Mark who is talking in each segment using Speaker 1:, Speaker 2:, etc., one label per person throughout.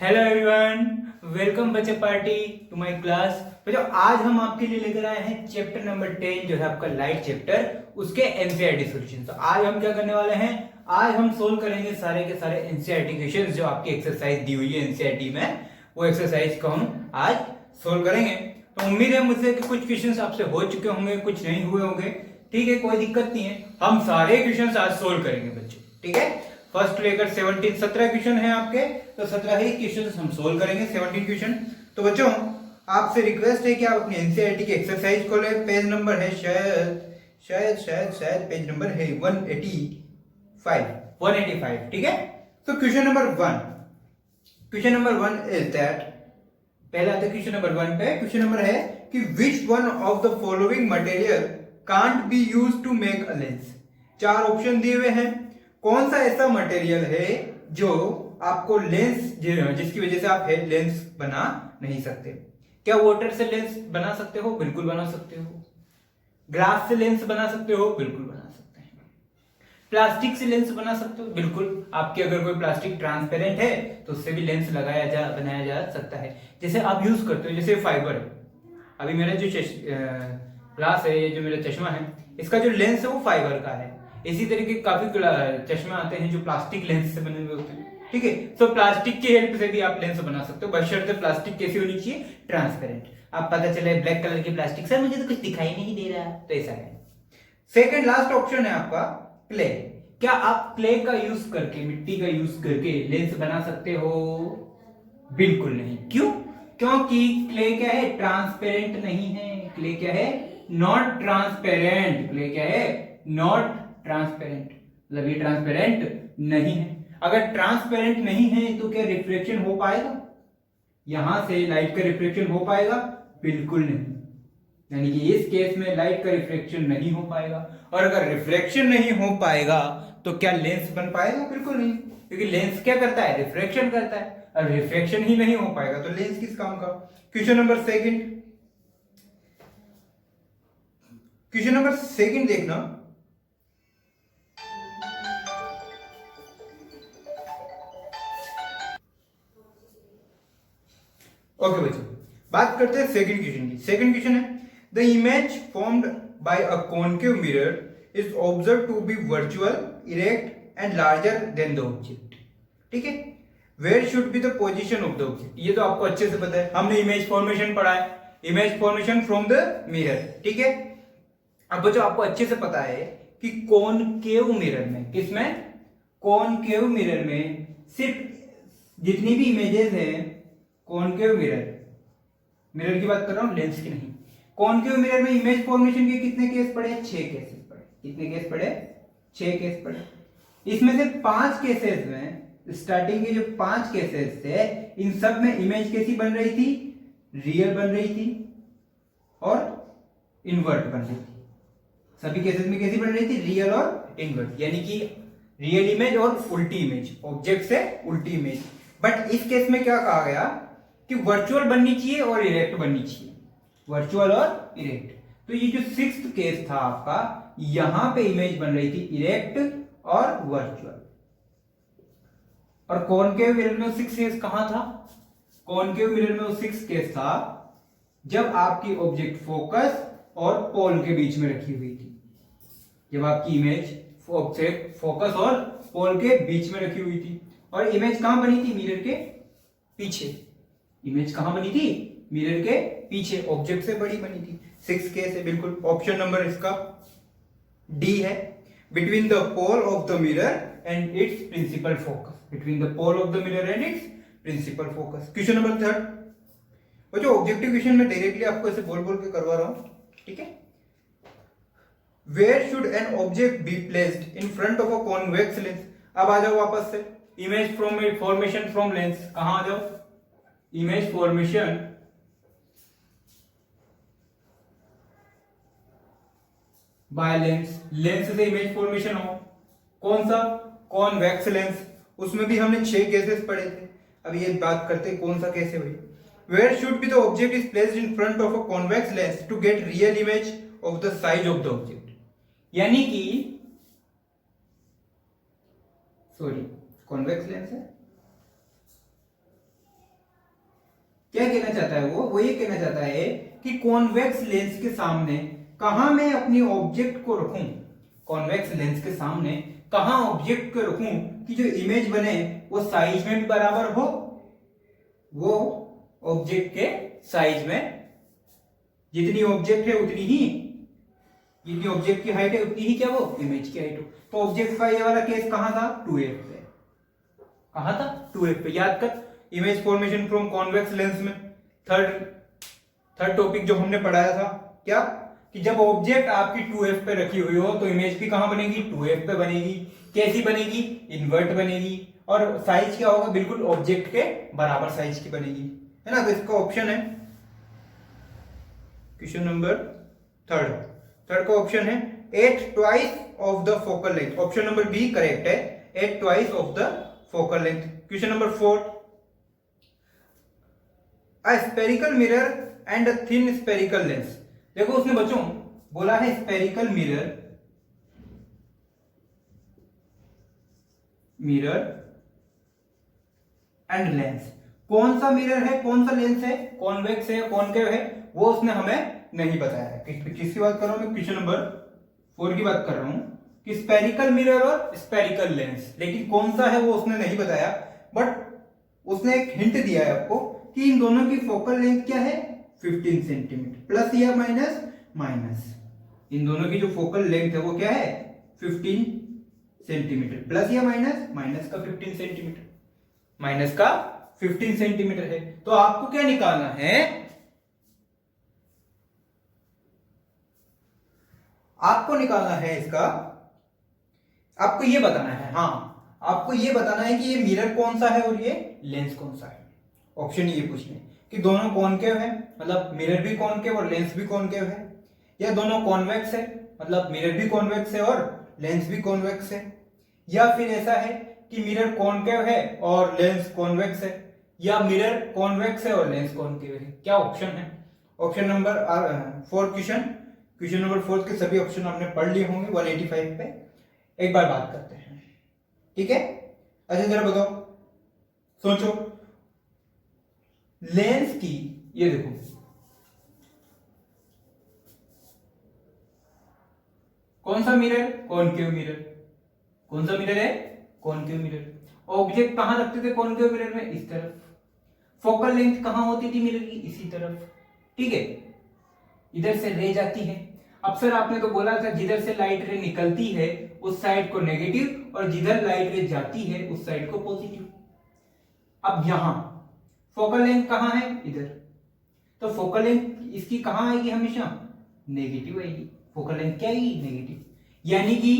Speaker 1: Hello everyone, welcome बच्चे party to my class. बच्चों आज हम आपके लिए लेकर आए हैं चैप्टर नंबर 10 जो है आपका लाइट चैप्टर, उसके एनसीईआरटी सॉल्यूशन। तो आज हम क्या करने वाले हैं, आज हम सोल्व करेंगे सारे के सारे एनसीईआरटी क्वेश्चंस जो आपकी एक्सरसाइज दी हुई है एनसीईआरटी में, वो एक्सरसाइज को हम आज सोल्व करेंगे। तो उम्मीद है मुझसे कि कुछ क्वेश्चंस आपसे हो चुके होंगे, कुछ नहीं हुए होंगे। ठीक है, कोई दिक्कत नहीं है, हम सारे क्वेश्चंस आज सोल्व करेंगे बच्चों। ठीक है, फर्स्ट लेकर 17 क्वेश्चन है आपके, तो 17 ही क्वेश्चन हम सोल्व करेंगे, 17 क्वेश्चन। तो बच्चों आपसे रिक्वेस्ट है कि आप अपनी एनसीईआरटी की एक्सरसाइज को ले, पेज नंबर है शायद पेज नंबर है 185। ठीक है, तो क्वेश्चन नंबर 1 इज दैट, पहला आता क्वेश्चन नंबर 1 पे। क्वेश्चन नंबर है कि which one of the following material can't be used to make a lens. चार ऑप्शन दिए हुए हैं, कौन सा ऐसा मटेरियल है जो आपको लेंस, जिसकी वजह से आप लेंस बना नहीं सकते। क्या वाटर से लेंस बना सकते हो? बिल्कुल बना सकते हो। ग्लास से लेंस बना सकते हो? बिल्कुल बना सकते हैं। प्लास्टिक से लेंस बना सकते हो? बिल्कुल। आपके अगर कोई प्लास्टिक ट्रांसपेरेंट है तो उससे भी लेंस बनाया जा सकता है। जैसे आप यूज करते हो, जैसे फाइबर है, अभी मेरा जो ग्लास है, ये जो मेरा चश्मा है, इसका जो लेंस है वो फाइबर का है। इसी तरीके काफी चश्मे आते हैं जो प्लास्टिक लेंस से बने हुए होते हैं। ठीक है, तो प्लास्टिक की हेल्प से भी आप लेंस बना सकते हो, बशर्ते प्लास्टिक कैसी होनी चाहिए? ट्रांसपेरेंट। आप पता चले ब्लैक कलर की प्लास्टिक, सर मुझे तो कुछ दिखाई नहीं दे रहा, तो ऐसा है। सेकंड लास्ट ऑप्शन है आपका क्ले। क्या आप क्ले का यूज करके, मिट्टी का यूज करके लेंस बना सकते हो? बिल्कुल नहीं। क्यों? क्योंकि क्ले क्या है? ट्रांसपेरेंट नहीं है। क्ले क्या है? Not transparent. क्ले क्या है? नॉट ट्रांसपेरेंट, मतलब ये ट्रांसपेरेंट नहीं है। अगर ट्रांसपेरेंट नहीं है तो क्या रिफ्लेक्शन हो पाएगा? यहां से लाइट का रिफ्लेक्शन हो पाएगा? बिल्कुल नहीं। यानी कि इस केस में लाइट का रिफ्लेक्शन नहीं हो पाएगा। और अगर रिफ्लेक्शन नहीं हो पाएगा तो क्या लेंस बन पाएगा? बिल्कुल नहीं, क्योंकि लेंस क्या करता है? रिफ्लेक्शन करता है। और रिफ्लेक्शन ही नहीं हो पाएगा तो लेंस किस काम का? क्वेश्चन नंबर सेकंड देखना। ओके बच्चों, बात करते हैं सेकंड क्वेश्चन की। सेकंड क्वेश्चन है, the image formed by a concave mirror is observe to be virtual, erect and larger than the object. ठीक है, where should be the position of the object. ये तो आपको अच्छे से पता है, हमने इमेज फॉर्मेशन पढ़ा है, image formation from the mirror. ठीक है, अब बच्चों आपको अच्छे से पता है कि कॉनकेव मिरर में, किसमें? कॉनकेव मिरर में सिर्फ जितनी भी इमेजेस हैं, कॉनकेव मिरर की बात कर रहा हूं, लेंस की नहीं। कॉनकेव मिरर में इमेज फॉर्मेशन के कितने केस पड़े? 6 केसेस पड़े। कितने केस पड़े? 6 केस पड़े। इसमें से 5 केसेस में, स्टार्टिंग के जो 5 केसेस थे, इन सब में इमेज कैसी बन रही थी? रियल बन रही थी और इनवर्ट बन रही थी। सभी केसेस में कैसी बन रही थी? रियल और इनवर्ट, यानी कि रियल इमेज और उल्टी इमेज, ऑब्जेक्ट से उल्टी इमेज। बट इस केस में क्या कहा गया कि वर्चुअल बननी चाहिए और इरेक्ट बननी चाहिए, वर्चुअल और इरेक्ट। तो ये जो 6th केस था आपका, यहां पे इमेज बन रही थी इरेक्ट और वर्चुअल। और कॉनकेव मिरर में 6 केस कहां था? कॉनकेव मिरर में 6 केस था जब आपकी ऑब्जेक्ट फोकस और पोल के बीच में रखी हुई थी। जब आपकी इमेज ऑब्जेक्ट फोकस और पोल के बीच में रखी हुई थी। और इमेज कहां बनी थी? मिरर के पीछे। इमेज कहां बनी थी? मिरर के पीछे, ऑब्जेक्ट से बड़ी बनी थी। 6 केस है, बिल्कुल ऑप्शन नंबर इसका डी है। Between the pole of the mirror and its principal focus. Between the pole of the mirror and its principal focus. Question number 3। वो जो ऑब्जेक्टिव क्वेश्चन में डायरेक्टली आपको ऐसे बोल बोल के करवा रहा हूं। ठीक है, where should an object be placed in front of a convex lens. अब आ जाओ वापस से, इमेज फॉर्मेशन फ्रॉम लेंस, कहां आ जाओ? Image formation by lens, lens से इमेज फॉर्मेशन हो, कौन सा? Convex lens. उसमें भी हमने 6 केसेस पढ़े थे। अब ये बात करते हैं कौन सा केस है भाई। Where should be the object is placed in front of a convex lens to get real image of the size of the object. यानी कि सॉरी, कॉन्वेक्स लेंस है, क्या कहना चाहता है वो ये कहना चाहता है कि कॉन्वेक्स लेंस के सामने कहां मैं अपनी ऑब्जेक्ट को रखूं, कॉन्वेक्स लेंस के सामने कहां ऑब्जेक्ट को रखूं कि जो इमेज बने वो साइज में भी बराबर हो, वो ऑब्जेक्ट के साइज में जितनी ऑब्जेक्ट है उतनी ही, जितनी ऑब्जेक्ट की हाइट है उतनी ही क्या वो इमेज की हाइट हो। तो ऑब्जेक्ट का ये वाला केस कहां था 2f पे, कहां था 2f पे। याद कर image formation from convex lens में थर्ड टॉपिक जो हमने पढ़ाया था क्या, कि जब ऑब्जेक्ट आपकी 2f पे रखी हुई हो तो इमेज भी कहां बनेगी 2f पे बनेगी। कैसी बनेगी, इन्वर्ट बनेगी, और साइज क्या होगा बिल्कुल ऑब्जेक्ट के बराबर साइज की बनेगी, है ना। तो इसका ऑप्शन है क्वेश्चन नंबर थर्ड का ऑप्शन है 8 twice of the focal length. Option number B correct है, 8 twice of the focal length. Question number 4, a spherical mirror and a thin spherical lens. देखो उसने बच्चों बोला है स्पेरिकल मिरर एंड लेंस। कौन सा मिरर है, कौन सा लेंस है, कॉन्वेक्स है, कॉनकेव है, वो उसने हमें नहीं बताया है। किसकी बात कर रहा हूं मैं, क्वेश्चन नंबर 4 की बात कर रहा हूं कि स्पेरिकल मिरर और स्पेरिकल लेंस, लेकिन कौन सा है वो उसने नहीं बताया। बट उसने एक हिंट दिया है आपको कि इन दोनों की फोकल लेंथ क्या है 15 सेंटीमीटर, प्लस या माइनस। इन दोनों की जो फोकल लेंथ है वो क्या है 15 सेंटीमीटर, प्लस या माइनस का 15 सेंटीमीटर, माइनस का 15 सेंटीमीटर है। तो आपको क्या निकालना है, आपको निकालना है इसका, आपको ये बताना है, हाँ आपको ये बताना है कि ये मिरर कौन सा है और ये लेंस कौन सा है। ऑप्शन ये पूछने कि दोनों कॉनकेव है, मतलब मिरर भी कॉनकेव और लेंस भी कॉनकेव है, या दोनों कॉन्वेक्स है, मतलब मिरर भी कॉन्वेक्स है और लेंस भी कॉन्वेक्स है, या फिर ऐसा है कि मिरर कॉनकेव है और लेंस कॉन्वेक्स है, या मिरर कॉन्वेक्स है और लेंस कॉनकेव है। क्या ऑप्शन है, ऑप्शन नंबर 4 क्वेश्चन नंबर 4 के सभी ऑप्शन आपने पढ़ लिए होंगे 185 पे। एक बार बात करते हैं, ठीक है। अच्छा जरा बताओ, सोचो, लेंस की ये देखो कौन सा मिरर, कॉनकेव मिरर, कौन सा मिरर है कॉनकेव मिरर। ऑब्जेक्ट कहां रखते थे कॉनकेव मिरर में, इस तरफ। फोकल लेंथ कहां होती थी मिरर की, इसी तरफ, ठीक है। इधर से रे जाती है। अब सर आपने तो बोला था जिधर से लाइट रे निकलती है उस साइड को नेगेटिव और जिधर लाइट रे जाती है उस साइड को पॉजिटिव। अब यहां फोकल लेंथ कहां है, इधर, तो फोकल लेंथ इसकी कहां आएगी, हमेशा नेगेटिव आएगी। फोकल लेंथ क्या आएगी, नेगेटिव। यानी कि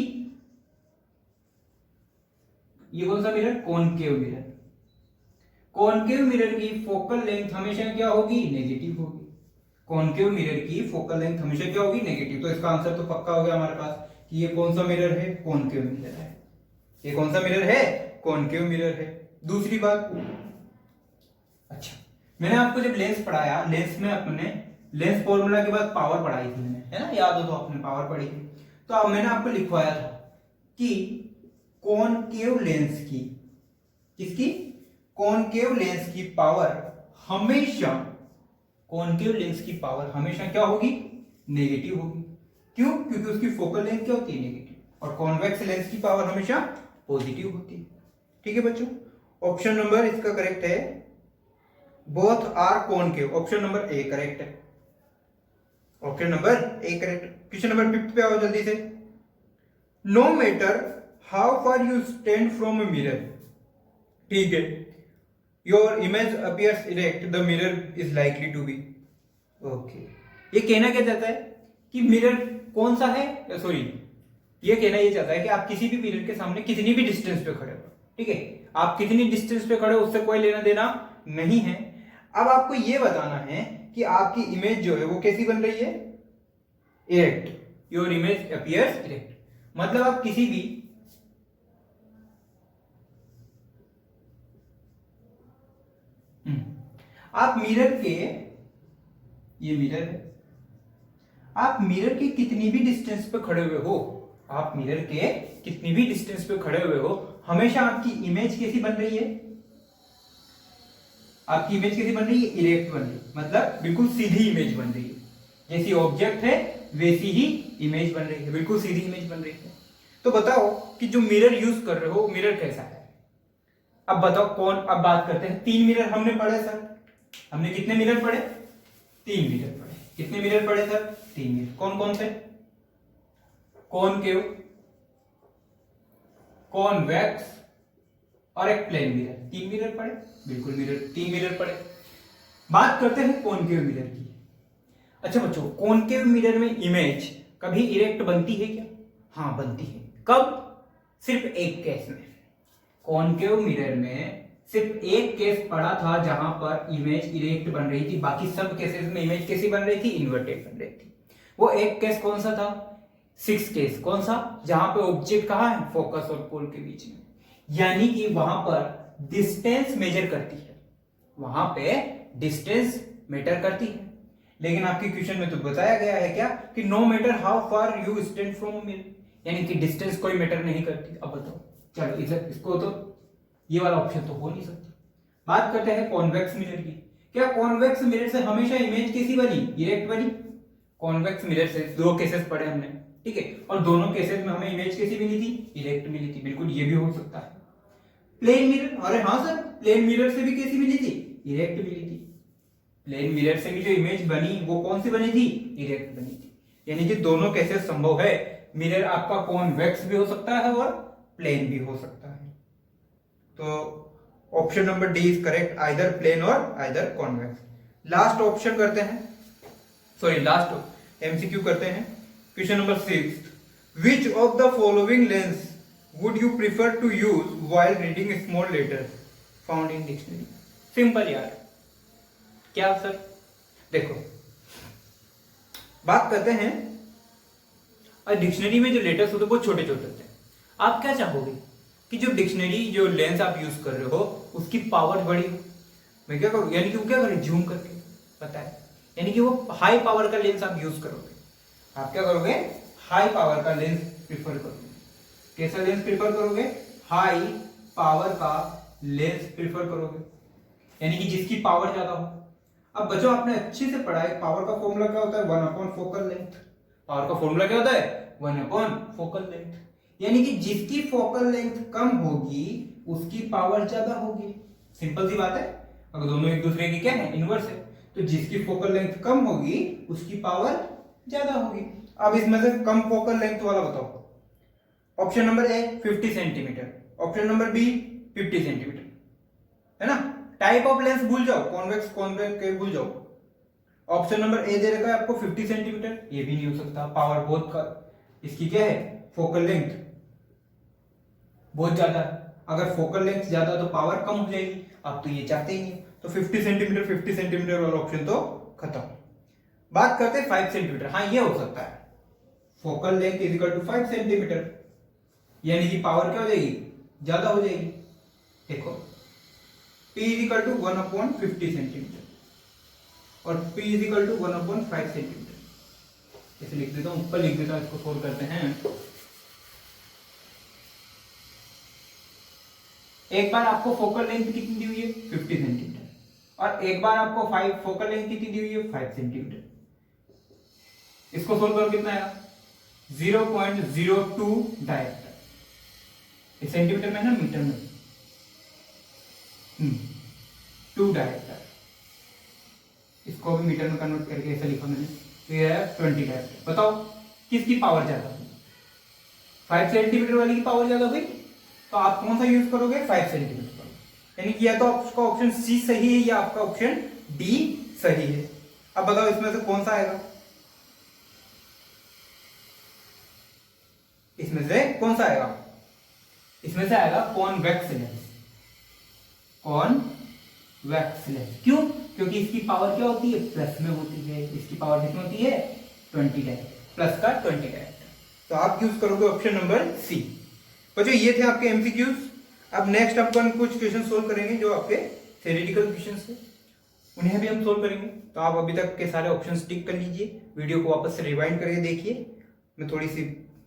Speaker 1: ये कौन सा mirror, concave mirror. Concave mirror की फोकल लेंथ हमेशा क्या होगी, नेगेटिव होगी। कॉनकेव मिरर की फोकल लेंथ हमेशा क्या होगी, नेगेटिव। तो इसका आंसर तो पक्का हो गया हमारे पास कि ये कौन सा मिरर है, कॉनकेव मिरर है। ये कौन सा मिरर है, कॉनकेव मिरर है। दूसरी बात, अच्छा मैंने आपको जब लेंस पढ़ाया, लेंस में अपने लेंस फॉर्मूला के बाद पावर पढ़ाई थी मैंने, है ना, याद हो तो आपने पावर पढ़ी थी। तो अब मैंने आपको लिखवाया था कि कॉनकेव लेंस की, किसकी, कॉनकेव लेंस की पावर हमेशा, कॉनकेव लेंस की पावर हमेशा क्या होगी, नेगेटिव होगी। क्यों, क्योंकि उसकी फोकल लेंथ क्या होती है, नेगेटिव, और कॉन्वेक्स लेंस की पावर हमेशा पॉजिटिव होती है। ठीक है बच्चों, ऑप्शन नंबर इसका करेक्ट है, both are concave. Option number A correct है, option number A correct. Question number 5 पे आओ जल्दी से। No matter how far you stand from a mirror, ठीक है, your image appears erect, the mirror is likely to be. Okay, ये कहना क्या चाहता है कि मिरर कौन सा है, सॉरी ये कहना ये चाहता है कि आप किसी भी मिरर के सामने कितनी भी डिस्टेंस पे खड़े हो, ठीक है, आप कितनी डिस्टेंस पे खड़े हो उससे कोई लेना देना नहीं है। अब आपको ये बताना है कि आपकी इमेज जो है वो कैसी बन रही है, erect, your image appears erect, मतलब आप किसी भी आप मिरर के, ये मिरर है, आप मिरर के कितनी भी डिस्टेंस पे खड़े हुए हो, आप मिरर के कितनी भी डिस्टेंस पे खड़े हुए हो, हमेशा आपकी इमेज कैसी बन रही है, आपकी इमेज कैसी बन रही है, इरेक्ट बन रही है, मतलब बिल्कुल सीधी इमेज बन रही है, जैसी ऑब्जेक्ट है वैसी ही इमेज बन रही है, बिल्कुल सीधी इमेज बन रही है। तो बताओ कि जो मिरर यूज कर रहे हो मिरर कैसा है। अब बताओ कौन, अब बात करते हैं, 3 मिरर हमने पढ़े सर, हमने कितने मिरर पढ़े, 3 मिरर पढ़े। कितने मिरर पढ़े सर, 3 मिरर। कौन कौन से, कॉनकेव, कॉन्वेक्स और एक प्लेन मिरर, 3 मिरर पढ़े, बिल्कुल मिरर 3 मिरर पढ़े। बात करते हैं कॉनकेव मिरर की। अच्छा बच्चों, कॉनकेव मिरर में इमेज कभी इरेक्ट बनती है क्या, हाँ बनती है। कब, सिर्फ एक केस में, कॉनकेव मिरर में सिर्फ एक केस पड़ा था जहां पर इमेज इरेक्ट बन रही थी, बाकी सब केसेस में इमेज कैसी बन रही थी, इन्वर्टेड बन रही थी। वो एक केस कौन सा था, 6 केस, कौन सा, जहां पे ऑब्जेक्ट कहां है, फोकस और पोल के बीच में, यानी कि वहां पर डिस्टेंस मेजर करती है, वहां पे डिस्टेंस मैटर करती है। लेकिन आपकी क्वेश्चन में तो बताया गया है क्या कि no matter how far you stand from mirror, यानी कि डिस्टेंस कोई मैटर नहीं करती। अब बताओ, चलो इधर इसको तो ये वाला ऑप्शन तो हो नहीं सकता। बात करते हैं कॉन्वेक्स मिरर की। क्या कॉन्वेक्स मिरर से हमेशा इमेज कैसी बनी, इरेक्ट बनी। कॉन्वेक्स मिरर से 2 केसेस पढ़े हमने, ठीक है, और दोनों केसेस में हमें इमेज कैसी मिली थी, इरेक्ट मिली थी। बिल्कुल ये भी हो सकता है। प्लेन मिरर, अरे हाँ सर, प्लेन मिरर से भी कैसी मिली थी, इरेक्ट मिली थी। प्लेन मिरर से भी जो इमेज बनी वो कौन सी बनी थी, इरेक्ट बनी थी। यानी कि दोनों केसेस संभव है, मिरर आपका कॉन्वेक्स भी हो सकता है और प्लेन भी हो सकता है। तो option number D is correct, either plane और आइदर कॉन्वेक्स। लास्ट ऑप्शन करते हैं, सॉरी लास्ट एमसीक्यू करते हैं। Question number 6, which of the following lens would you prefer to use while reading small letters found in dictionary. Simple यार, क्या sir, देखो बात करते हैं, और डिक्शनरी में जो लेटर्स होते हैं वो छोटे छोटे होते हैं। आप क्या चाहोगे कि जो डिक्शनरी जो लेंस आप यूज कर रहे हो उसकी पावर बड़ी हो। मैं क्या करूँ, यानी कि वो क्या करें, जूम करके, पता है, यानी कि वो हाई पावर का लेंस आप यूज करोगे। आप क्या करोगे, हाई पावर का लेंस प्रिफर करोगे। कैसा लेंस प्रिफर करोगे, हाई पावर का लेंस प्रिफर करोगे, यानी कि जिसकी पावर ज्यादा हो। अब बच्चों आपने अच्छे से पढ़ा है, पावर का फॉर्मूला क्या होता है, 1 फोकल लेंथ। पावर का फॉर्मूला क्या होता है, 1 फोकल लेंथ, यानी कि जिसकी फोकल लेंथ कम होगी उसकी पावर ज्यादा होगी। सिंपल सी बात है, अगर दोनों एक दूसरे की क्या है, इनवर्स है, तो जिसकी फोकल लेंथ कम होगी उसकी पावर ज्यादा होगी। अब इसमें से कम फोकल लेंथ वाला बताओ। Option number A 50 centimetre, option number B 50 centimetre, है ना। टाइप ऑफ लेंस भूल जाओ, कॉन्वेक्स कॉन्वेक्स भूल जाओ। ऑप्शन नंबर ए दे रखा है आपको 50 सेंटीमीटर, ये भी नहीं हो सकता, पावर बहुत का, इसकी क्या है, फोकल लेंथ बहुत ज्यादा है। अगर फोकल लेंथ ज्यादा तो पावर कम हो जाएगी, आप तो ये चाहते ही नहीं। तो 50 सेंटीमीटर वाला ऑप्शन तो खत्म। बात करते हैं 5 सेंटीमीटर, हाँ ये हो सकता है, focal length is equal to 5 centimetre, यानी कि पावर क्या हो जाएगी, ज्यादा हो जाएगी। देखो P is equal to 1/50 centimetre और P is equal to 1/5 centimetre. इसे लिख देता हूं, ऊपर लिख देता हूं, इसको सोल्व करते हैं। एक बार आपको फोकल लेंथ कितनी दी हुई है, 50 सेंटीमीटर, और एक बार आपको 5 फोकल लेंथ कितनी दी हुई है, 5 सेंटीमीटर। इसको सोल्व करो, कितना आएगा, 0.02 डायरेक्टर, सेंटीमीटर में ना मीटर में, 2 डायरेक्टर, इसको भी मीटर में कन्वर्ट करके ऐसा लिखा मैंने, तो ये है 20 डायरेक्टर। बताओ किसकी पावर ज्यादा हुई, 5 सेंटीमीटर वाली की पावर ज्यादा हुई, तो आप कौन सा यूज करोगे, 5 सेंटीमीटर का। यानी कि या तो आपका ऑप्शन सी सही है या आपका ऑप्शन डी सही है। अब बताओ इसमें से कौन सा आएगा, इसमें से कौन सा आएगा, इसमें से आएगा कॉन्वेक्स लेंस, कॉन्वेक्स लेंस। क्यों, क्योंकि इसकी पावर क्या होती है, प्लस में होती है, इसकी पावर कितनी होती है, 20 डायरेक्टर, प्लस का 20 डायरेक्टर। तो आप यूज करोगे ऑप्शन नंबर सी। बच्चों ये थे आपके एमसीक्यूज। अब नेक्स्ट अपन कुछ क्वेश्चन सोल्व करेंगे जो आपके थ्योरेटिकल क्वेश्चंस थे, उन्हें भी हम सोल्व करेंगे। तो आप अभी तक के सारे ऑप्शंस टिक कर लीजिए, वीडियो को वापस से रिवाइंड करके देखिए। मैं थोड़ी सी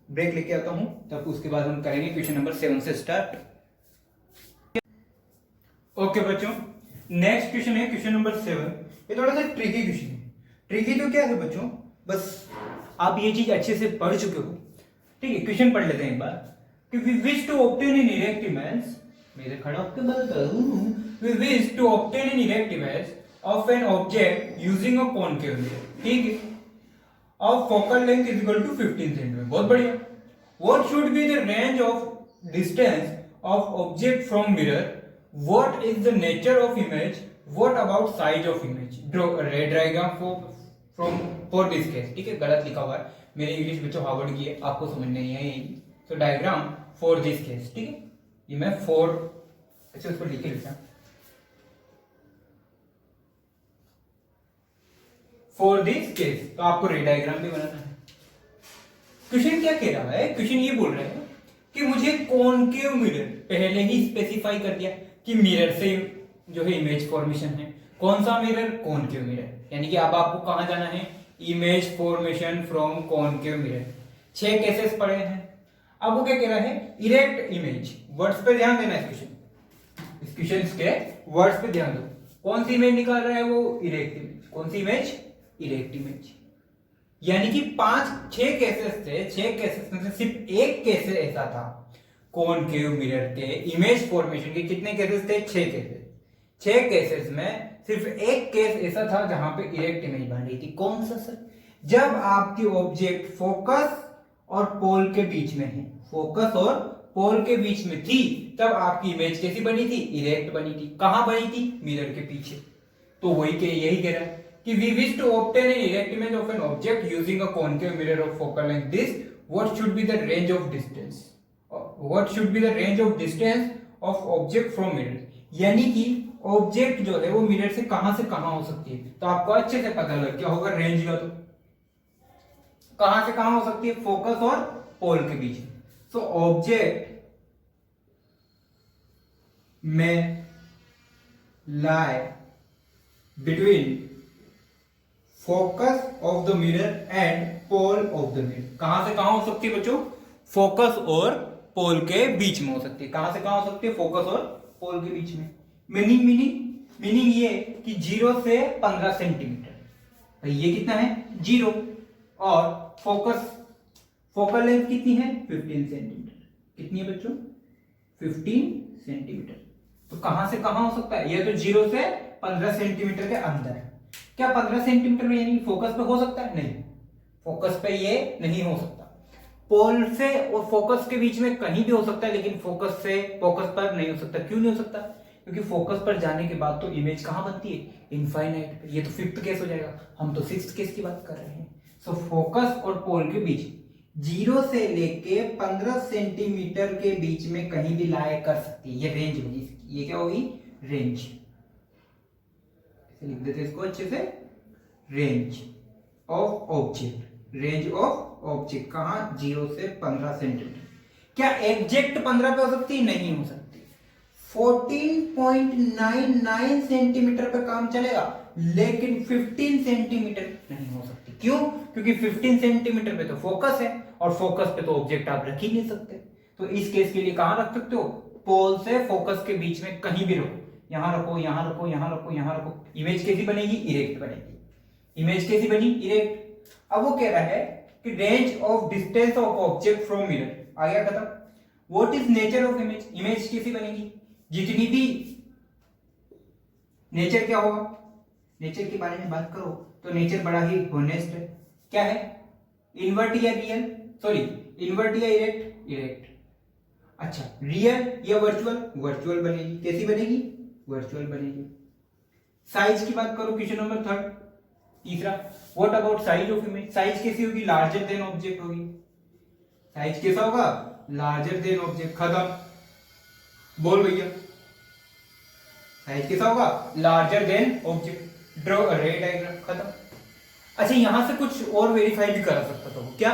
Speaker 1: ब्रेक लेके आता हूं, तब उसके बाद हम करेंगे क्वेश्चन नंबर 7 से स्टार्ट। ओके बच्चों, नेक्स्ट क्वेश्चन है क्वेश्चन नंबर 7। ये थोड़ा सा ट्रिकी क्वेश्चन है। ट्रिकी तो क्या है बच्चों, बस आप ये चीज अच्छे से पढ़ चुके हो, ठीक है। क्वेश्चन पढ़ लेते हैं एक बार कि we wish to obtain an erect image, मेरे खड़ा होकर बताता हूं, we wish to obtain an erect image of an object using a concave mirror, ठीक है, of focal length is equal to 15 centimetre. बहुत बढ़िया। What should be the range of distance of object from mirror, what is the nature of image, what about size of image, draw a ray diagram for this case, ठीक है। गलत लिखा हुआ है, मेरी English बच्चों हार्वर्ड की है, आपको समझ नहीं है यही। तो डायग्राम फॉर दिस केस, ठीक है, ये मैं फॉर अच्छा उस पर लिख के लिखा फॉर दिस केस, तो आपको रे डायग्राम भी बनाना है। क्वेश्चन क्या कह रहा है, क्वेश्चन ये बोल रहा है कि मुझे कॉनकेव मिरर, पहले ही स्पेसिफाई कर दिया कि मिरर से जो है इमेज फॉर्मेशन है। कौन सा मिरर, कॉनकेव मिरर, यानी कि अब आपको कहां जाना है, image formation from concave mirror. 6 cases पड़े हैं। अब वो क्या कह रहा है, इरेक्ट इमेज, वर्ड्स पे ध्यान देना है, इस क्वेश्चन के वर्ड्स पे ध्यान दो। कौन सी इमेज निकाल रहा है वो, इरेक्ट इमेज। कौन सी इमेज, इरेक्ट इमेज। यानी कि 6 केसेस थे, 6 केसेस में से सिर्फ एक केस ऐसा था कॉनकेव मिरर के इमेज फॉर्मेशन के। कितने केसेस थे, 6 केसेस। 6 केसेस में सिर्फ एक केस ऐसा था जहां पे इरेक्ट इमेज बन रही थी। कौन सा सर, जब आपकी ऑब्जेक्ट फोकस और पोल के बीच में है, फोकस और पोल के बीच में थी, तब आपकी इमेज कैसी बनी थी, इरेक्ट बनी थी। कहां बनी थी, मिरर के पीछे। तो यही कह रहा है कि we wish to obtain an erect image of an object using a concave mirror of focal length this, what should be the range of distance, what should be the range of distance of object from mirror। यानी कि object जो है वो mirror से कहां हो सकती है। तो आपको अच्छे से पता लग गया होगा रेंज का, तो कहां से कहां हो सकती है, फोकस और पोल के बीच। सो ऑब्जेक्ट में lie between focus of the mirror and pole of the mirror. कहां से कहां हो सकती है बच्चों, फोकस और पोल के बीच में हो सकती है। कहां से कहां हो सकती है, फोकस और पोल के बीच में। मीनिंग ये कि 0 से 15 सेंटीमीटर, ये कितना है, 0, और फोकल लेंथ कितनी है, 15 सेंटीमीटर। कितनी है बच्चों, 15 सेंटीमीटर। तो कहां से कहां हो सकता है, ये तो 0 से 15 सेंटीमीटर के अंदर है। क्या 15 सेंटीमीटर में यानी फोकस पे हो सकता है, नहीं, फोकस पे ये नहीं हो सकता। पोल से और फोकस के बीच में कहीं भी हो सकता है, लेकिन फोकस से फोकस पर नहीं हो सकता। क्यों नहीं हो सकता, क्योंकि फोकस पर जाने के बाद तो इमेज कहां बनती है, इनफाइनाइट पे। ये तो 5th केस हो जाएगा, हम तो 6th केस की बात कर रहे हैं। सो फोकस और पोल के बीच 0 से लेके 15 सेंटीमीटर के बीच में कहीं भी लाई कर सकती है। ये रेंज होगी इसकी, ये क्या होगी, रेंज। लिख देते इसको अच्छे से, range of object, range of object कहां, 0 से 15 सेंटीमीटर। क्या एग्जैक्ट 15 पे हो सकती है, नहीं हो सकती। 14.99 सेंटीमीटर पे काम चलेगा, लेकिन 15 सेंटीमीटर नहीं हो सकती। क्यों, क्योंकि 15 सेंटीमीटर पे तो फोकस है, और फोकस पे तो ऑब्जेक्ट आप रख ही नहीं सकते। तो इस केस के लिए कहां रख सकते हो, पोल से फोकस के बीच में कहीं भी रखो, यहां रखो, यहां रखो, यहां रखो, यहां रखो। इमेज कैसी बनेगी, इरेक्ट बनेगी। इमेज कैसी बनी, इरेक्ट। अब वो कह रहा है कि range of distance of object from mirror, आ गया खत्म। What is nature of image, image कैसी बनेगी, जितनी भी नेचर क्या होगा, नेचर के बारे में बात करो तो नेचर बड़ा ही होनेस्ट है। क्या है, इनवर्ट या रियल, सॉरी इनवर्ट या इरेक्ट, इरेक्ट। अच्छा, रियल या वर्चुअल, वर्चुअल बनेगी। कैसी बनेगी, वर्चुअल बनेगी। साइज की बात करो, क्वेश्चन नंबर 3 तीसरा, what about size of image, size कैसी होगी, लार्जर देन ऑब्जेक्ट होगी। साइज कैसा होगा, लार्जर देन ऑब्जेक्ट। खत्म, बोल भैया, साइज कैसा होगा, larger than object. Draw a ray diagram, खत्म। अच्छा, यहां से कुछ और वेरीफाई भी कर सकता था, क्या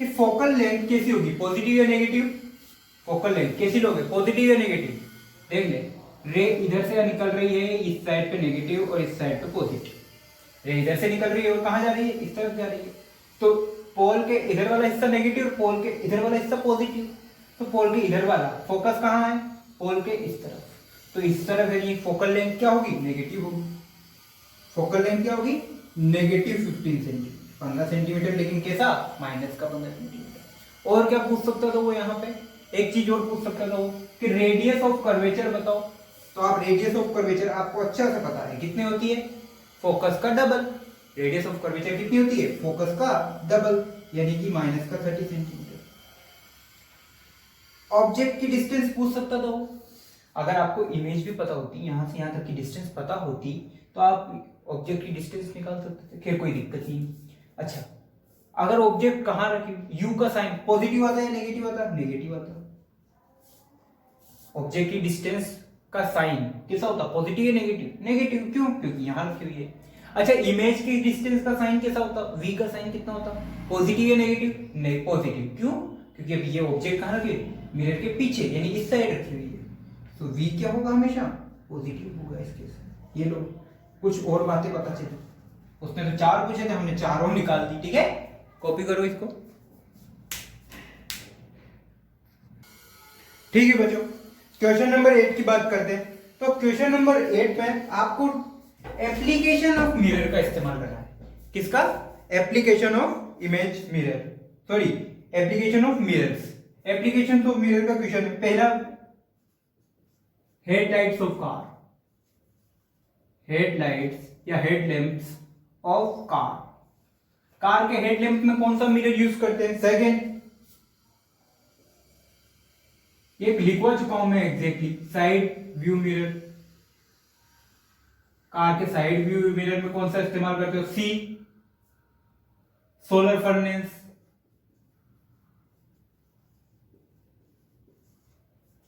Speaker 1: कि फोकल लेंथ कैसी होगी, पॉजिटिव या नेगेटिव। फोकल लेंथ कैसी लोगे, पॉजिटिव या नेगेटिव। देख ले, रे इधर से निकल रही है, इस साइड पे नेगेटिव और इस साइड पे पॉजिटिव। रे इधर से निकल रही है और कहां जा रही है, इस तरफ जा रही है। तो पोल के इधर वाला हिस्सा नेगेटिव, पोल के इधर वाला हिस्सा पॉजिटिव। तो पोल के इधर वाला फोकस कहां है, पोल के इस तरफ। तो इस तरह से ये फोकल लेंथ क्या होगी, नेगेटिव होगी। फोकल लेंथ क्या होगी, नेगेटिव 15 सेंटीमीटर, लेकिन कैसा, माइनस का 15 सेंटीमीटर। और क्या पूछ सकता था वो, यहाँ पे एक चीज और पूछ सकता था वो कि रेडियस ऑफ कर्वेचर बताओ। तो आप रेडियस ऑफ कर्वेचर आपको अच्छा से पता है कितनी होती है, फोकस का डबल। रेडियस ऑफ कर्वेचर कितनी होती है, फोकस का डबल, यानी कि माइनस का 30 सेंटीमीटर। ऑब्जेक्ट की डिस्टेंस पूछ सकता था वो। अगर आपको इमेज भी पता होती, यहां से यहां तक की डिस्टेंस पता होती, तो आप ऑब्जेक्ट की डिस्टेंस निकाल सकते थे, फिर कोई दिक्कत नहीं। अच्छा, अगर ऑब्जेक्ट कहां रखी, यू का साइन पॉजिटिव आता है या नेगेटिव आता है, नेगेटिव आता है। ऑब्जेक्ट की डिस्टेंस का साइन कैसा होता, पॉजिटिव या नेगेटिव, नेगेटिव। क्यों, क्योंकि यहां रखी हुई है। अच्छा, इमेज की डिस्टेंस का साइन कैसा होता, वी का साइन कितना होता, पॉजिटिव या नेगेटिव, नहीं पॉजिटिव। क्यों, क्योंकि अभी ये ऑब्जेक्ट कहां रखी है, मिरर के पीछे, यानी इस साइड रखी हुई है, तो वी क्या होगा, हमेशा पॉजिटिव होगा इस केस में। ये लो, कुछ और बातें पता चली। उसने तो 4 पूछे थे, हमने चारों निकाल दी। ठीक है, कॉपी करो इसको। ठीक है बच्चों, क्वेश्चन नंबर 8 की बात करते हैं। तो क्वेश्चन नंबर 8 में आपको एप्लीकेशन ऑफ मिरर का इस्तेमाल करना है। किसका, application of image mirror, sorry application of mirrors. Application of mirror का क्वेश्चन है। पहला, हेडलाइट्स ऑफ कार, हेडलाइट्स या हेडलैम्प्स ऑफ कार। कार के हेडलैम्प में कौन सा मिरर यूज करते हैं। सेकंड, ये लिख चुका हूं मैं exactly, side view mirror. Car के साइड व्यू मिरर में कौन सा इस्तेमाल करते हो, सी सोलर फर्नेस।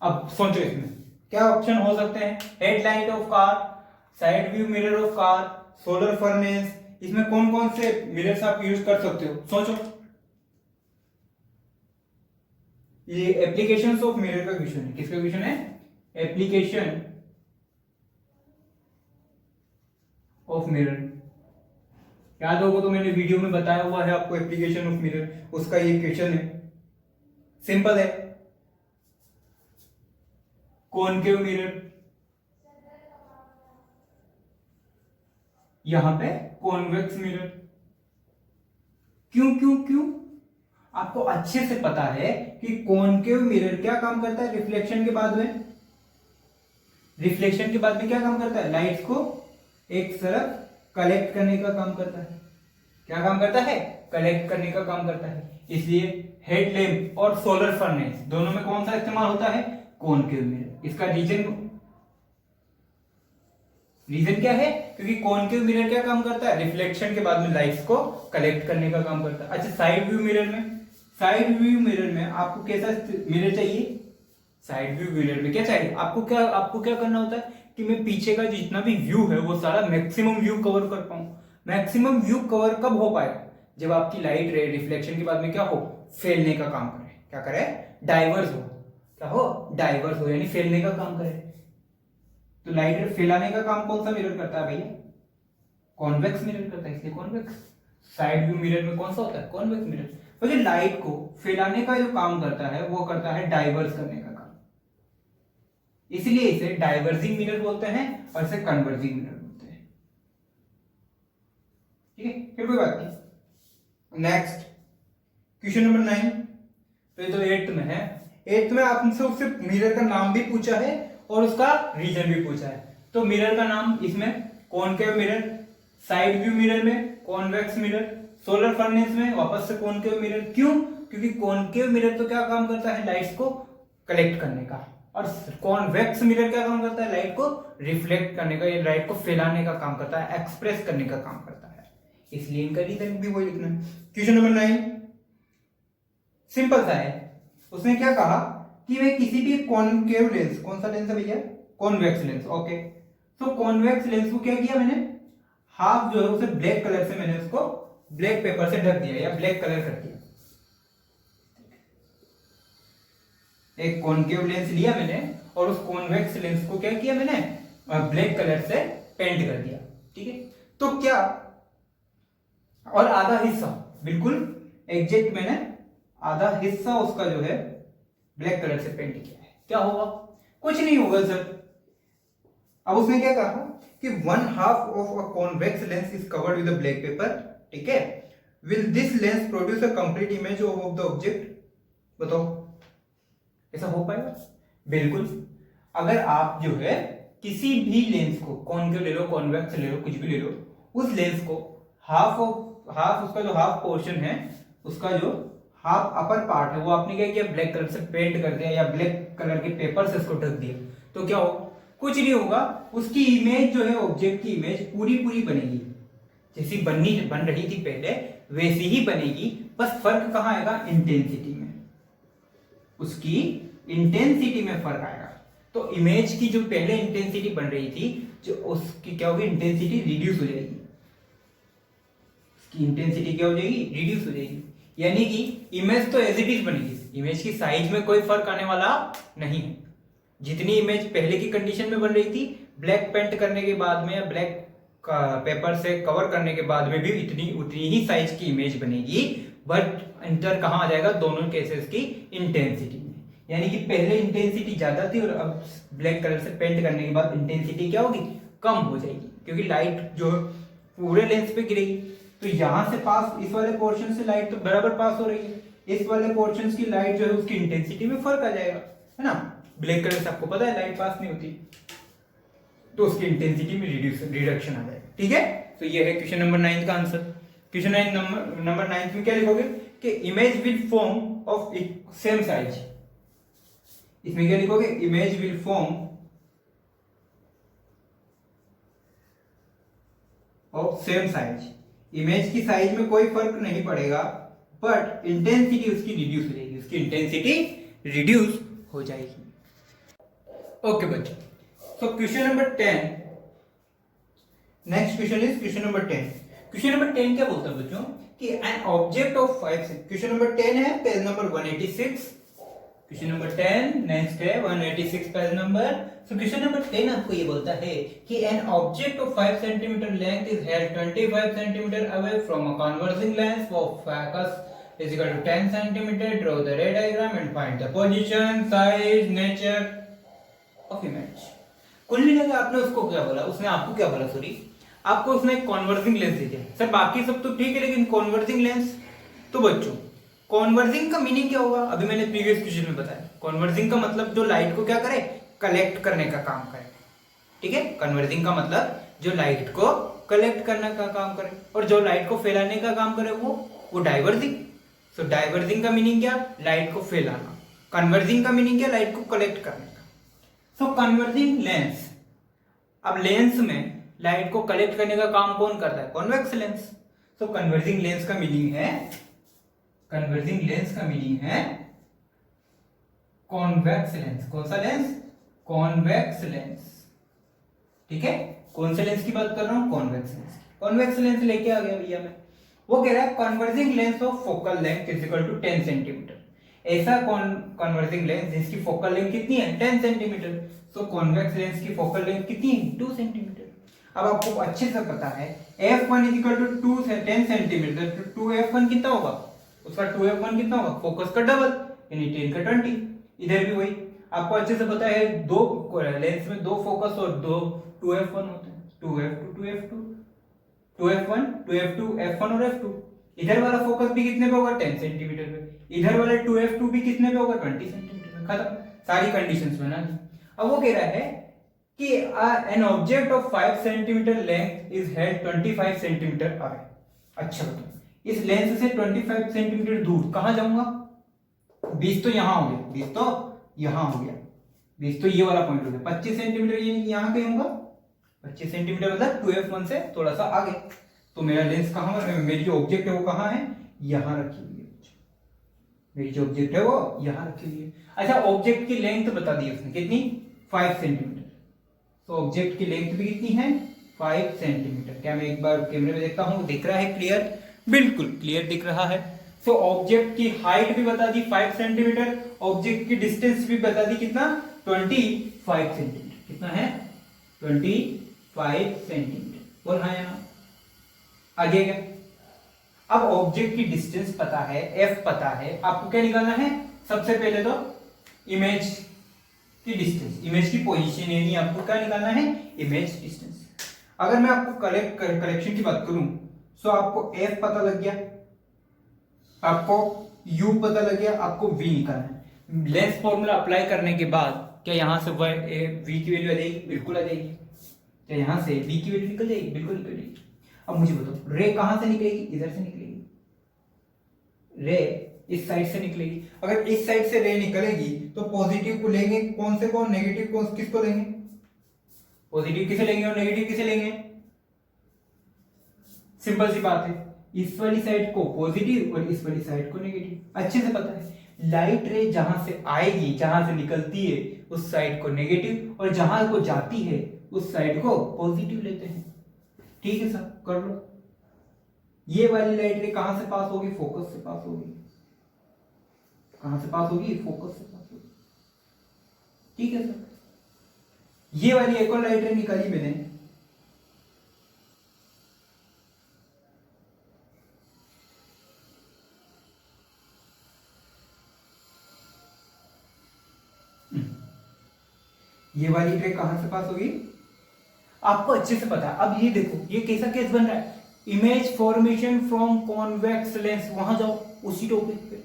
Speaker 1: अब सोचो इसमें क्या ऑप्शन हो सकते हैं, headlight of car, side view mirror of car, solar furnace. इसमें कौन कौन से मिरर्स आप यूज कर सकते हो, सोचो। ये एप्लीकेशंस ऑफ मिरर का क्वेश्चन है। किसका क्वेश्चन है, एप्लीकेशन ऑफ मिरर। याद होगा तो मैंने वीडियो में बताया हुआ है आपको एप्लीकेशन ऑफ मिरर, उसका ये क्वेश्चन है। सिंपल है, कॉनकेव मिरर, यहां पे कॉन्वेक्स मिरर। क्यों क्यों क्यों, आपको अच्छे से पता है कि कॉनकेव मिरर क्या काम करता है, रिफ्लेक्शन के बाद में, रिफ्लेक्शन के बाद में क्या काम करता है, लाइट्स को एक तरफ कलेक्ट करने का काम करता है। क्या काम करता है, कलेक्ट करने का काम करता है। इसलिए हेडलैम्प और सोलर फर्नेस दोनों में कौन सा इस्तेमाल होता है, कॉनकेव मिरर। इसका रीजन क्या है, क्योंकि कॉनकेव मिरर क्या काम करता है, रिफ्लेक्शन के बाद में लाइट्स को कलेक्ट करने का काम करता है। अच्छा, साइड व्यू मिरर में, साइड व्यू मिरर में आपको कैसा मिरर चाहिए, साइड व्यू मिरर में क्या चाहिए, आपको क्या करना होता है कि मैं पीछे का जितना भी व्यू है वो सारा मैक्सिमम व्यू कवर कर पाऊं। मैक्सिमम व्यू कवर कब हो पाएगा, जब आपकी लाइट रे रिफ्लेक्शन के बाद में क्या हो, फैलने का काम करे। क्या करे, डाइवर्स हो। क्या हो, डाइवर्स हो, यानी फैलने का काम करे। तो लाइट फैलाने का काम कौन सा मिरर करता है भैया, कॉन्वेक्स मिरर करता है, इसलिए कॉन्वेक्स। साइड व्यू मिरर में कौन सा होता है, कॉन्वेक्स मिरर। तो जो लाइट को फैलाने का जो काम करता है वो करता है डाइवर्स करने का काम, इसलिए इसे डाइवर्जिंग मिरर बोलते हैं और इसे कन्वर्जिंग मिरर बोलते हैं। ठीक है, फिर कोई बात नहीं। नेक्स्ट क्वेश्चन नंबर 9, तो ये तो 8th में है। 8th में आपसे उससे मिरर का नाम भी पूछा है और उसका रीजन भी पूछा है। तो मिरर का नाम इसमें concave mirror, side view mirror में कॉन्वेक्स मिरर, सोलर फर्नेस में वापस से कॉनकेव मिरर। क्यों, क्योंकि कॉनकेव मिरर तो क्या काम करता है, लाइट्स को कलेक्ट करने का, और कॉन्वेक्स मिरर क्या काम करता है, लाइट को रिफ्लेक्ट करने का, लाइट को फैलाने का काम करता है, एक्सप्रेस करने का काम करता है। इसलिए इनका रीजन भी वही लिखना है। क्वेश्चन नंबर 9 सिंपल सा है। उसने क्या कहा कि मैं किसी भी कॉनकेव लेंस, कौन सा लेंस है भैया, कॉन्वेक्स लेंस। ओके, तो कॉन्वेक्स लेंस को क्या किया मैंने, हाफ जो है उसे ब्लैक कलर से मैंने उसको ब्लैक पेपर से ढक दिया या ब्लैक कलर कर दिया। एक कॉनकेव लेंस लिया मैंने और उस कॉन्वेक्स लेंस को क्या किया मैंने, ब्लैक कलर से पेंट कर दिया। ठीक है, तो क्या, और आधा हिस्सा बिल्कुल एग्जैक्ट मैंने आधा हिस्सा उसका जो है ब्लैक कलर से पेंट किया है। क्या होगा, कुछ नहीं होगा सर, अब उसने क्या कहा कि 1/2 of a convex lens is covered with a black pepper, ठीक है, will this lens produce a complete image of the object? बताओ ऐसा हो पाएगा? बिल्कुल। अगर आप जो है किसी भी लेंस को, कॉनकेव ले लो, कॉन्वेक्स ले लो, कुछ भी ले लो, उस लेंस को हाफ उसका जो हाफ पोर्शन है, उसका जो हाफ अपर पार्ट है, वो आपने क्या किया, ब्लैक कलर से पेंट कर दिया या ब्लैक कलर के पेपर से उसको ढक दिया, तो क्या होगा? कुछ नहीं होगा, उसकी इमेज जो है, ऑब्जेक्ट की इमेज पूरी पूरी बनेगी, जैसी बन रही थी पहले वैसी ही बनेगी। बस फर्क कहाँ आएगा? इंटेंसिटी में, उसकी इंटेंसिटी में फर्क आएगा। तो इमेज की जो पहले इंटेंसिटी बन रही थी, जो उसकी क्या होगी, इंटेंसिटी रिड्यूस हो जाएगी, उसकी इंटेंसिटी क्या हो जाएगी, रिड्यूस हो जाएगी। यानी कि इमेज तो एज इट इज बनेगी, इमेज की साइज में कोई फर्क आने वाला नहीं है। जितनी इमेज पहले की कंडीशन में बन रही थी, ब्लैक पेंट करने के बाद में या ब्लैक पेपर से कवर करने के बाद में भी उतनी ही साइज की इमेज बनेगी, बट अंतर कहाँ आ जाएगा? दोनों केसेस की इंटेंसिटी में। यानी कि पहले इंटेंसिटी ज्यादा थी और अब ब्लैक कलर से पेंट करने के बाद इंटेंसिटी क्या होगी? कम हो जाएगी, क्योंकि लाइट जो पूरे लेंस पे गिरेगी। तो यहां से पास, इस वाले पोर्शन से लाइट तो बराबर पास हो रही है, इस वाले पोर्शन की लाइट जो है उसकी इंटेंसिटी में फर्क आ जाएगा, है ना। ब्लैक कलर से आपको पता है लाइट पास नहीं होती, तो उसकी इंटेंसिटी में रिडक्शन आ जाएगा, ठीक है। तो ये है क्वेश्चन नंबर 9 का आंसर। क्वेश्चन नंबर 9 में क्या लिखोगे कि image will form of same size. इसमें क्या लिखोगे? Image will form of same size. Image की साइज में कोई फर्क नहीं पड़ेगा, बट इंटेंसिटी उसकी रिड्यूस हो जाएगी, उसकी इंटेंसिटी रिड्यूस हो जाएगी। ओके बच्चों, so question number 10, next question is question number 10। Question number 10 क्या बोलता है बच्चों कि an object of 5, question number 10 है, page number 186। Question number 10 next है 186 page number. So question number 10 आपको ये बोलता है कि an object of 5 centimetre length is held 25 centimetre away from a converging lens of focus is equal to 10 centimetre. Draw the रे diagram and find the position, size, nature of image. कुल मिलाकर आपने उसको क्या बोला, उसने आपको क्या बोला, सॉरी, आपको उसने एक कॉन्वर्जिंग लेंस दे दिया। सर बाकी सब तो ठीक है, लेकिन कॉन्वर्जिंग लेंस, तो बच्चों कॉन्वर्जिंग का मीनिंग क्या होगा? अभी मैंने प्रीवियस क्वेश्चन में बताया, कॉन्वर्जिंग का मतलब जो लाइट को क्या करे, कलेक्ट करने का काम करे, ठीक है। कन्वर्जिंग का मतलब जो लाइट को कलेक्ट करने का काम करे, और जो लाइट को फैलाने का काम करे वो डाइवर्जिंग। सो डाइवर्जिंग का मीनिंग क्या? लाइट को फैलाना। कन्वर्जिंग का मीनिंग क्या? लाइट को कलेक्ट करने का। सो कन्वर्जिंग लेंस, अब लेंस में लाइट को कलेक्ट करने का काम कौन करता है? Convex lens. So converging lens का मीनिंग है, कन्वर्जिंग लेंस का मीनिंग है कॉन्वेक्स लेंस। कौन सा लेंस? कॉन्वेक्स लेंस, ठीक है। कौन से लेंस की बात कर रहा हूं? Convex lens. कॉन्वेक्स लेंस लेके आ गया भैया मैं। वो कह रहा है converging lens of focal length is equal to 10 centimetre. ऐसा कन्वर्जिंग लेंस जिसकी फोकल लेंथ कितनी है? 10 सेंटीमीटर। सो कॉन्वेक्स लेंस की फोकल लेंथ कितनी है? 2 सेंटीमीटर। अब आपको अच्छे से पता है f1 is equal to 10 centimetre, तो 2f1 कितना होगा? उसका 2f1 कितना होगा? फोकस का डबल, यानी 10 का 20। इधर भी वही आपको अच्छे से पता है, दो लेंस में दो फोकस और दो 2f1 होते हैं, 2f2 2f2, 2f1 2f2, f1 और f2। इधर वाला फोकस भी कितने पे होगा? 10 सेंटीमीटर पे। इधर वाला 2f2 भी कितने पे होगा? 20 सेंटीमीटर। खत्म, सारी कंडीशंस बना दी। अब वो कह रहा है कि an object of 5 centimetre length is held 25 centimetre away. अच्छा बताओ, इस लेंस से 25 सेंटीमीटर दूर कहां जाऊंगा? 20 तो यहां हो गया, 20 तो यहां हो गया, 20 तो ये वाला पॉइंट हो गया, 25 सेंटीमीटर ये यहां कहीं होगा। 25 सेंटीमीटर मतलब 2f1 से थोड़ा सा आगे। तो मेरा लेंस कहां, मेरी जो ऑब्जेक्ट है वो कहां है? यहां रखी हुई है। मेरी जो ऑब्जेक्ट है वो यहां रखी हुई है। अच्छा, ऑब्जेक्ट की लेंथ बता दी उसने, कितनी? 5 सेंटीमीटर। तो ऑब्जेक्ट की लेंथ भी कितनी है? 5 सेंटीमीटर। क्या मैं एक बार कैमरे में देखता हूं, दिख रहा है क्लियर? बिल्कुल क्लियर दिख रहा है। तो ऑब्जेक्ट की हाइट भी बता दी 5 सेंटीमीटर, ऑब्जेक्ट की डिस्टेंस भी बता दी, कितना? 25 सेंटीमीटर। कितना है? 25 सेंटीमीटर। और हाँ यहाँ आगे क्या? अब ऑब्जेक्ट की डिस्टेंस पता है, f पता है, आपको क्या निकालना है? सबसे पहले तो इमेज की डिस्टेंस, इमेज की पोजीशन, यानी आपको क्या निकालना है, इमेज डिस्टेंस। अगर मैं आपको कलेक्शन की बात करूं, सो आपको एफ पता लग गया, आपको यू पता लग गया, आपको वी निकालना है। लेंस फॉर्मूला अप्लाई करने के बाद क्या यहाँ से वी की वैल्यू आ जाएगी, बिल्कुल आ जाएगी। क्या यहाँ से वी की वैल्यू निकल जाएगी, बिल्कुल निकल जाएगी। अब मुझे बताओ रे कहां से निकलेगी, इधर से निकलेगी, रे इस साइड से निकलेगी। अगर इस साइड से रे निकलेगी तो पॉजिटिव को लेंगे, कौन से को, नेगेटिव को किसको लेंगे, पॉजिटिव किसे लेंगे और नेगेटिव किसे लेंगे, सिंपल सी बात है, इस वाली साइड को पॉजिटिव और इस वाली साइड को नेगेटिव। अच्छे से पता है लाइट रे जहां से आएगी, जहां से निकलती है उस साइड को नेगेटिव, और जहां को जाती है उस साइड को पॉजिटिव लेते हैं। ठीक है सर, कर लो। ये वाली लाइट रे कहां से पास होगी, फोकस से पास होगी। कहां से पास होगी, फोकस से पास होगी। ठीक है सर, ये वाली एक और लाइट रे निकाली मैंने, ये वाली ट्रे कहां से पास होगी, आपको अच्छे से पता है। अब ये देखो, ये कैसा केस बन रहा है, image formation from convex lens. वहां जाओ उसी टॉपिक पे,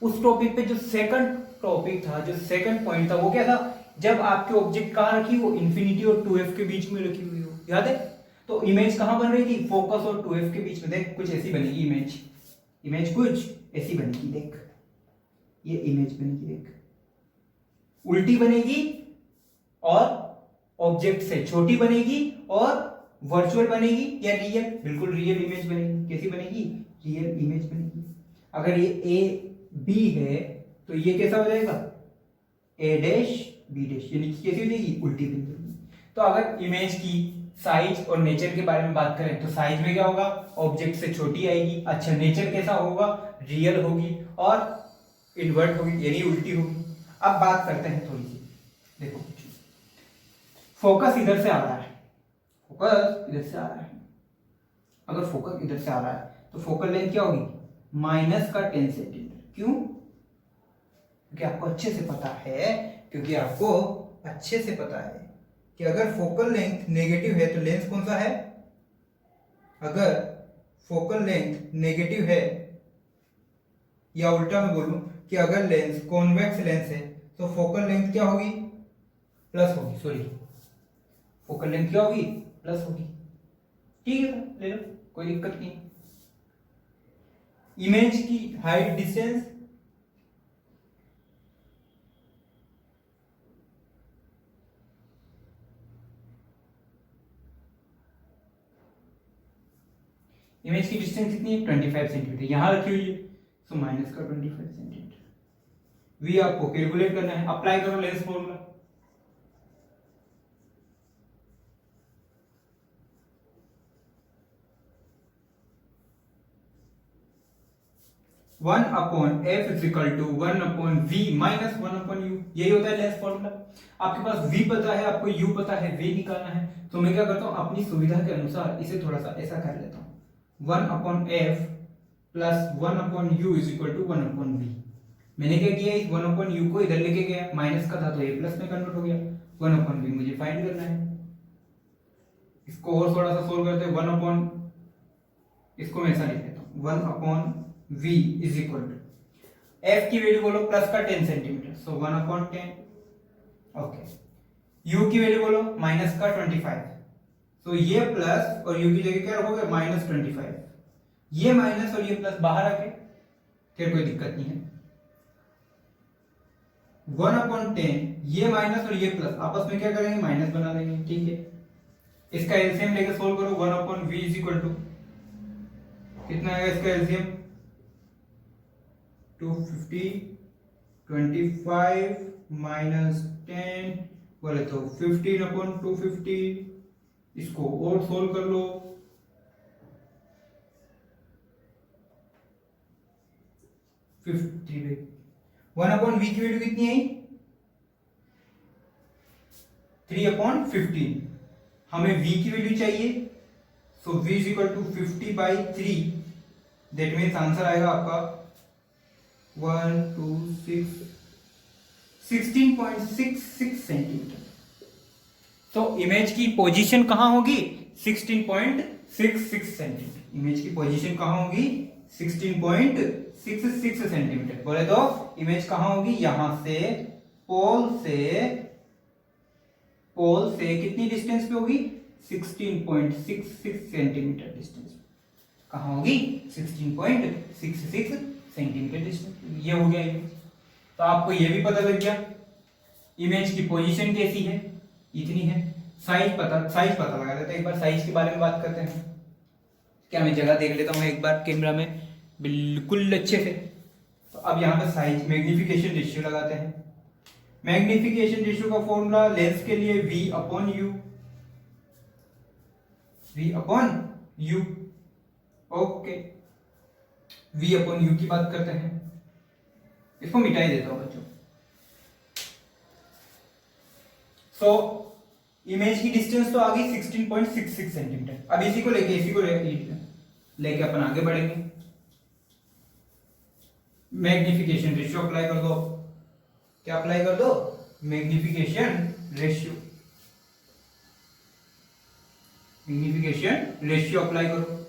Speaker 1: उस टॉपिक पे जो सेकंड टॉपिक था, जो सेकंड पॉइंट था, वो क्या था, जब आपके ऑब्जेक्ट कहां रखी हो, इंफिनिटी और 2f के बीच में रखी हुई हो, याद है। तो इमेज कहां बन रही थी, फोकस और 2f के बीच में। देख कुछ ऐसी बनेगी इमेज, इमेज कुछ ऐसी बनेगी, देख ये इमेज बनेगी, देख उल्टी बनेगी और ऑब्जेक्ट से छोटी बनेगी, और वर्चुअल बनेगी या रियल, बिल्कुल रियल इमेज बनेगी। कैसी बनेगी, रियल इमेज बनेगी। अगर ये ए बी है तो ये कैसा हो जाएगा, ए डैश बी डैश, यानी कि कैसी हो जाएगी, उल्टी बन जाएगी। तो अगर इमेज की साइज और नेचर के बारे में बात करें तो साइज में क्या होगा, ऑब्जेक्ट से छोटी आएगी। अच्छा, नेचर कैसा होगा, रियल होगी और इन्वर्ट होगी, यानी उल्टी होगी। अब बात करते हैं थोड़ी सी, देखो फोकस इधर से आ रहा है, फोकस इधर से आ रहा है। अगर फोकस इधर से आ रहा है तो फोकल लेंथ क्या होगी, माइनस का 10 सेंटीमीटर। क्यों, क्योंकि आपको अच्छे से पता है, क्योंकि आपको अच्छे से पता है कि अगर फोकल लेंथ नेगेटिव है तो लेंस कौन सा है, अगर फोकल लेंथ नेगेटिव है, या उल्टा मैं बोलूं कि अगर लेंस कॉन्वेक्स लेंस है तो फोकल लेंथ क्या होगी, प्लस होगी, सॉरी फोकल लेंथ क्या होगी, प्लस होगी। ठीक है, ले लो, कोई दिक्कत नहीं। इमेज की हाइट डिस्टेंस, इमेज की डिस्टेंस कितनी है, 25 सेंटीमीटर, यहां रखी हुई है, सो माइनस का 25 सेंटीमीटर। वी आपको कैलकुलेट करना है, अप्लाई करो lens formula. One upon F is equal to 1 upon V minus 1 upon U, यही होता है लेंस फॉर्मूला। आपके पास v पता है, आपको u पता है, v निकालना है। तो मैं क्या करता हूं, अपनी सुविधा के अनुसार इसे थोड़ा सा ऐसा कर लेता हूं, 1 upon F plus 1 upon U is equal to 1 upon V. मैंने क्या किया, इस 1 अपॉन यू को इधर लेके गया, माइनस का था तो ये प्लस में कन्वर्ट हो गया। 1 अपॉन वी मुझे फाइंड करना है। इसको और थोड़ा सा सोल्व करते हैं, 1 अपॉन, इसको मैं ऐसा लिख देता हूं, 1 upon v is equal to, f की वैल्यू बोलो प्लस का 10 centimetre, so 1 upon 10। Okay, u की वैल्यू बोलो माइनस का 25, सो ये प्लस और u की जगह क्या रखोगे, माइनस 25। ये माइनस और ये प्लस बाहर आके, फिर कोई दिक्कत नहीं है। 1 अपॉन 10, ये माइनस और ये प्लस आपस में क्या करेंगे, माइनस बना देंगे। ठीक है, इसका एलसीएम लेके सोल्व करो, 1 upon v is equal to कितना आएगा, इसका एलसीएम 250, 25 माइनस 10 बोले तो 15 अपॉन 250। इसको और सोल्व कर लो, 50। 1 अपॉन वी की वैल्यू कितनी आई, 3 अपॉन 15। हमें v की वैल्यू चाहिए, so v is equal to 50/3। That means answer आएगा आपका 1, 2, 6, 16.66 सेंटीमीटर। तो इमेज की पोजीशन कहां होगी? 16.66 सेंटीमीटर। इमेज की पोजीशन कहां होगी? 16.66 सेंटीमीटर। बोले तो इमेज कहां होगी? यहां से पोल से कितनी डिस्टेंस पे होगी? 16.66 सेंटीमीटर डिस्टेंस। कहां होगी? 16.66 सेंटीमीटर डिस्टेंस। ये हो गया इमेज। तो आपको ये भी पता लग गया इमेज की पोजीशन कैसी है, इतनी है। साइज पता लगा लेते हैं। एक बार साइज के बारे में बात करते हैं। क्या मैं जगह देख लेता हूं एक बार कैमरा में बिल्कुल अच्छे से। तो अब यहां पर साइज मैग्निफिकेशन रेशियो लगाते हैं। मैग्निफिकेशन रेशियो का फॉर्मूला लेंस के लिए V upon U। Okay, V upon U की बात करते हैं। इसको मिटाई देता हूं बच्चों। सो इमेज की डिस्टेंस तो आ गई 16.66 सेंटीमीटर। अब इसी को लेके अपन आगे बढ़ेंगे। मैग्निफिकेशन रेशियो अप्लाई कर दो। क्या अप्लाई कर दो? मैग्निफिकेशन रेशियो अप्लाई करो।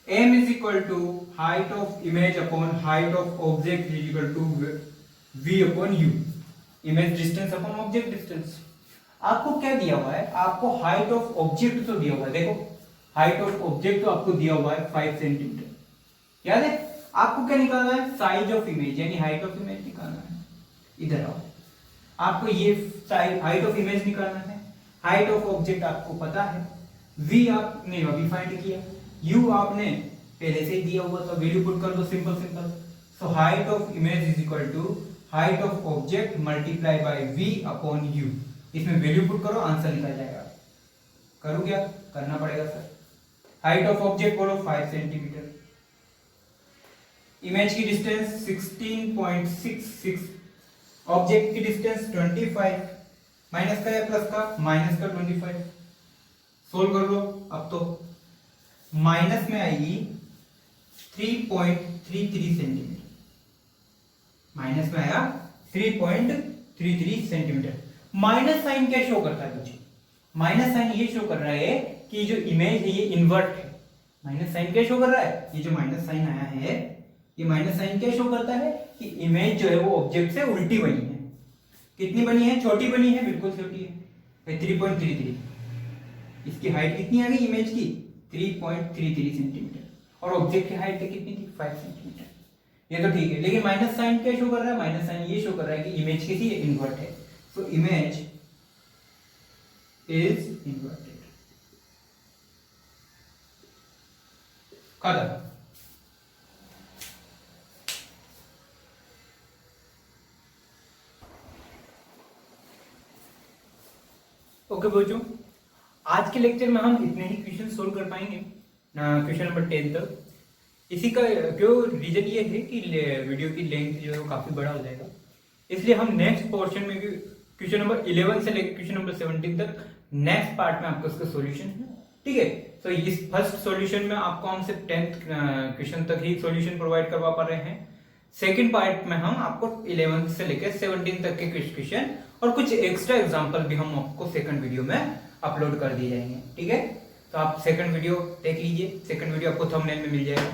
Speaker 1: m is equal to height of image upon height of object is equal to v upon u। Image distance upon object distance. आपको क्या दिया हुआ है? आपको हाइट ऑफ ऑब्जेक्ट तो दिया हुआ है। देखो हाइट ऑफ ऑब्जेक्ट तो आपको दिया हुआ है 5 सेंटीमीटर। याद है? आपको क्या निकालना है? साइज ऑफ इमेज यानी हाइट ऑफ इमेज निकालना है। इधर आओ, आपको ये हाइट ऑफ इमेज निकालना है। हाइट ऑफ ऑब्जेक्ट आपको पता है, v आपने अभी फाइंड किया, u आपने पहले से ही दिया हुआ था, वैल्यू पुट कर दो simple. So height of image is equal to height of object multiply by v upon u। इसमें वैल्यू पुट करो, आंसर निकल जाएगा। करूं क्या? करना पड़ेगा सर। हाइट ऑफ ऑब्जेक्ट बोलो 5 सेंटीमीटर। इमेज की डिस्टेंस 16.66, ऑब्जेक्ट की डिस्टेंस 25, माइनस का या प्लस का? माइनस का 25। सोल्व कर लो। अब तो माइनस में आएगी 3.33 सेंटीमीटर। माइनस में आया 3.33 सेंटीमीटर। माइनस साइन क्या शो करता है मुझे? माइनस साइन ये शो कर रहा है कि जो इमेज है ये इन्वर्ट है। माइनस साइन क्या शो कर रहा है? ये जो माइनस साइन आया है, ये माइनस साइन क्या शो करता है कि इमेज जो है वो ऑब्जेक्ट से उल्टी बनी है। कितनी बनी है? छोटी बनी है, बिल्कुल छोटी है 3.33। इसकी हाइट कितनी आ गई इमेज की? 3.33 सेंटीमीटर। और ऑब्जेक्ट की हाइट कितनी थी? 5 सेंटीमीटर। ये तो ठीक है, लेकिन माइनस साइन क्या शो कर रहा है? माइनस साइन ये शो कर रहा है कि इमेज कैसी है? इन्वर्ट है। So image is inverted. खत्म। ओके बच्चों, आज के लेक्चर में हम इतने ही क्वेश्चन सोल्व कर पाएंगे, क्वेश्चन नंबर 10 तक। इसी का क्यों रीजन ये है कि वीडियो की लेंथ जो है काफी बड़ा हो जाएगा, इसलिए हम नेक्स्ट पोर्शन में क्वेश्चन नंबर 11 से लेकर क्वेश्चन नंबर 17 तक नेक्स्ट पार्ट में आपको इसका सॉल्यूशन है। ठीक है, तो इस फर्स्ट सॉल्यूशन में आपको हम सिर्फ 10th क्वेश्चन तक ही सॉल्यूशन प्रोवाइड करवा पा रहे हैं। सेकंड पार्ट में हम आपको 11 से लेकर 17 तक के क्वेश्चन और कुछ एक्स्ट्रा एग्जांपल भी हम आपको सेकंड वीडियो में अपलोड कर दिए जाएंगे। ठीक है, तो आप सेकंड वीडियो देख लीजिए। सेकंड वीडियो आपको थंबनेल में मिल जाएगा।